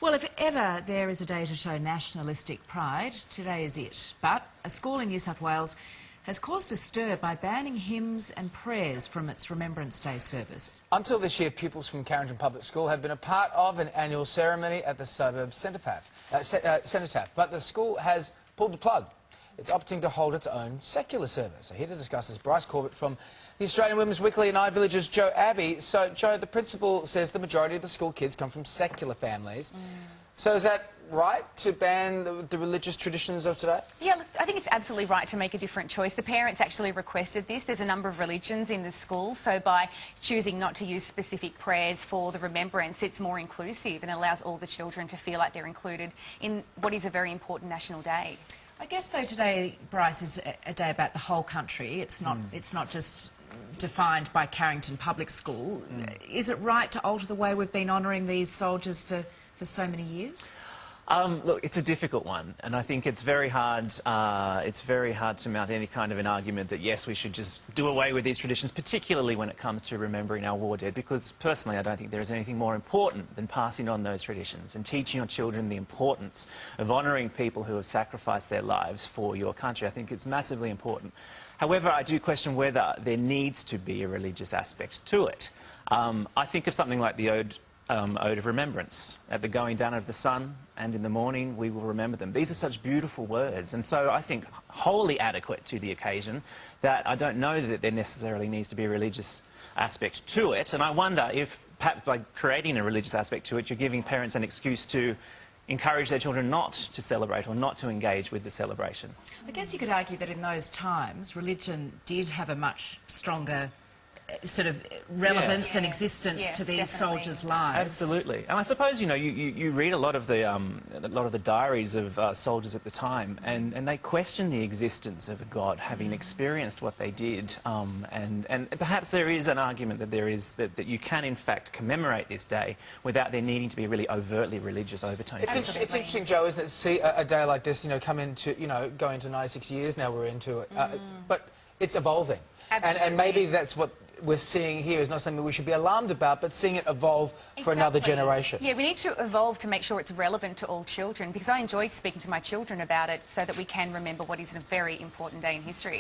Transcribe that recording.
Well, if ever there is a day to show nationalistic pride, today is it. But a school in New South Wales has caused a stir by banning hymns and prayers from its Remembrance Day service. Until this year, pupils from Carrington Public School have been a part of an annual ceremony at the suburb cenotaph. But the school has pulled the plug. It's opting to hold its own secular service. So here to discuss is Bryce Corbett from the Australian Women's Weekly and iVillage's Joe Abbey. So, Joe, the principal says the majority of the school kids come from secular families. So is that right to ban the religious traditions of today? Yeah, look, I think it's absolutely right to make a different choice. The parents actually requested this. There's a number of religions in the school, so by choosing not to use specific prayers for the remembrance, it's more inclusive and allows all the children to feel like they're included in what is a very important national day. I guess, though, today, Bryce, is a day about the whole country. It's not just defined by Carrington Public School. Is it right to alter the way we've been honouring these soldiers for so many years? Look, it's a difficult one, and I think it's very hard. It's very hard to mount any kind of an argument that yes, we should just do away with these traditions, particularly when it comes to remembering our war dead. Because personally, I don't think there is anything more important than passing on those traditions and teaching your children the importance of honouring people who have sacrificed their lives for your country. I think it's massively important. However, I do question whether there needs to be a religious aspect to it. I think of something like the Ode of Remembrance. At the going down of the sun and in the morning we will remember them. These are such beautiful words, and so I think wholly adequate to the occasion that I don't know that there necessarily needs to be a religious aspect to it. And I wonder if perhaps by creating a religious aspect to it you're giving parents an excuse to encourage their children not to celebrate or not to engage with the celebration. I guess you could argue that in those times religion did have a much stronger sort of relevance and existence to these soldiers' lives. Absolutely, and I suppose you read a lot of the diaries of soldiers at the time, and they question the existence of a God, having experienced what they did, and perhaps there is an argument that that you can in fact commemorate this day without there needing to be a really overtly religious overtone. It's interesting, Joe, isn't it, to see a day like this, come into go into 96 years now we're into it, but it's evolving, and maybe that's what we're seeing here is not something we should be alarmed about, but seeing it evolve for another generation. Yeah, we need to evolve to make sure it's relevant to all children, because I enjoy speaking to my children about it so that we can remember what is a very important day in history.